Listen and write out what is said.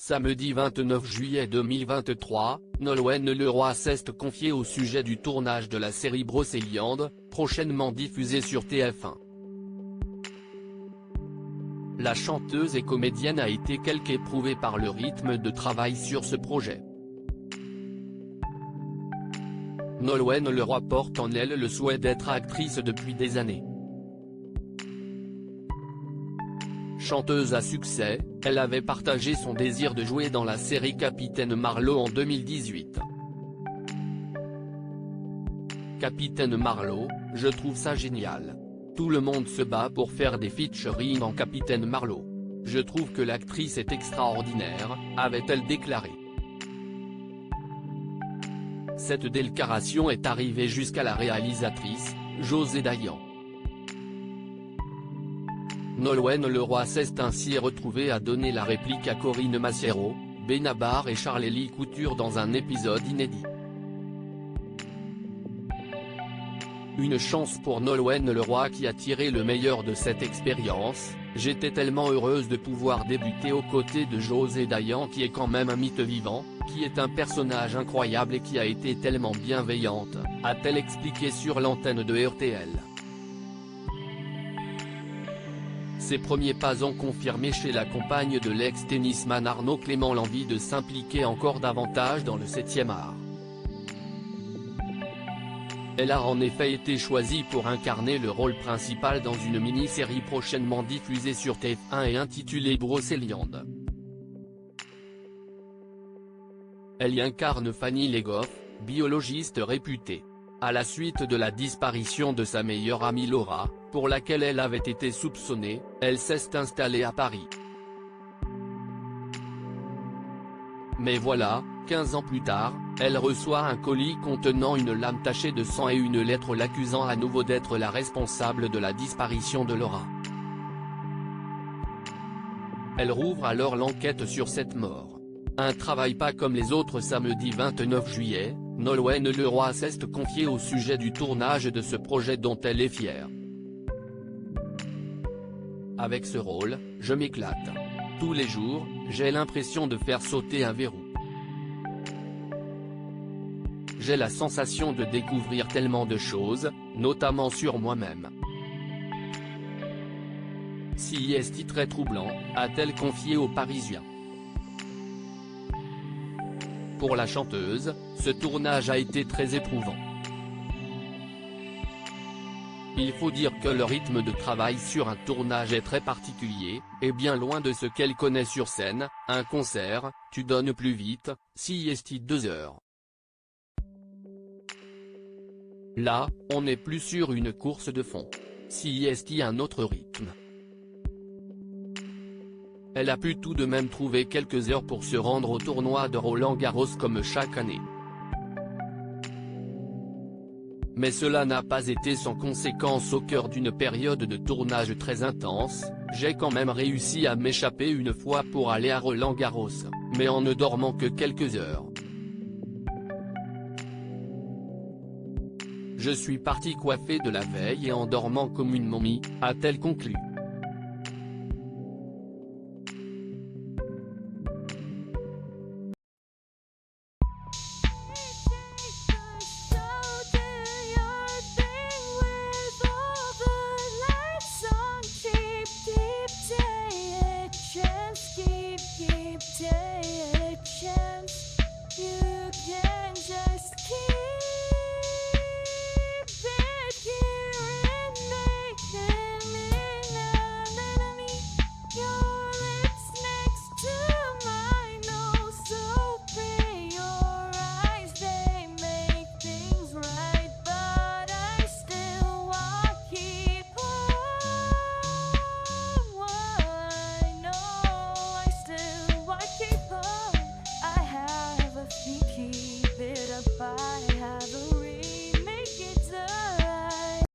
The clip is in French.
Samedi 29 juillet 2023, Nolwenn Leroy s'est confiée au sujet du tournage de la série Brocéliande, prochainement diffusée sur TF1. La chanteuse et comédienne a été quelque éprouvée par le rythme de travail sur ce projet. Nolwenn Leroy porte en elle le souhait d'être actrice depuis des années. Chanteuse à succès, elle avait partagé son désir de jouer dans la série Capitaine Marlowe en 2018. Capitaine Marlowe, je trouve ça génial. Tout le monde se bat pour faire des featuring en Capitaine Marlowe. Je trouve que l'actrice est extraordinaire, avait-elle déclaré. Cette déclaration est arrivée jusqu'à la réalisatrice, José Dayan. Nolwenn Leroy s'est ainsi retrouvée à donner la réplique à Corinne Massiero, Benabar et Charlélie Couture dans un épisode inédit. Une chance pour Nolwenn Leroy qui a tiré le meilleur de cette expérience. J'étais tellement heureuse de pouvoir débuter aux côtés de José Dayan qui est quand même un mythe vivant, qui est un personnage incroyable et qui a été tellement bienveillante, a-t-elle expliqué sur l'antenne de RTL. Ses premiers pas ont confirmé chez la compagne de l'ex-tennisman Arnaud Clément l'envie de s'impliquer encore davantage dans le 7e art. Elle a en effet été choisie pour incarner le rôle principal dans une mini-série prochainement diffusée sur TF1 et intitulée Brocéliande. Elle y incarne Fanny Legoff, biologiste réputée. À la suite de la disparition de sa meilleure amie Laura, pour laquelle elle avait été soupçonnée, elle s'est installée à Paris. Mais voilà, 15 ans plus tard, elle reçoit un colis contenant une lame tachée de sang et une lettre l'accusant à nouveau d'être la responsable de la disparition de Laura. Elle rouvre alors l'enquête sur cette mort. Un travail pas comme les autres. Samedi 29 juillet, Nolwenn Leroy s'est confiée au sujet du tournage de ce projet dont elle est fière. Avec ce rôle, je m'éclate. Tous les jours, j'ai l'impression de faire sauter un verrou. J'ai la sensation de découvrir tellement de choses, notamment sur moi-même. Si est très troublant, a-t-elle confié aux Parisiens. Pour la chanteuse, ce tournage a été très éprouvant. Il faut dire que le rythme de travail sur un tournage est très particulier, et bien loin de ce qu'elle connaît sur scène. Un concert, tu donnes plus vite, si est 2 heures. Là, on n'est plus sur une course de fond. Si est un autre rythme. Elle a pu tout de même trouver quelques heures pour se rendre au tournoi de Roland-Garros comme chaque année. Mais cela n'a pas été sans conséquence au cœur d'une période de tournage très intense. J'ai quand même réussi à m'échapper une fois pour aller à Roland-Garros, mais en ne dormant que quelques heures. Je suis partie coiffée de la veille et en dormant comme une momie, a-t-elle conclu.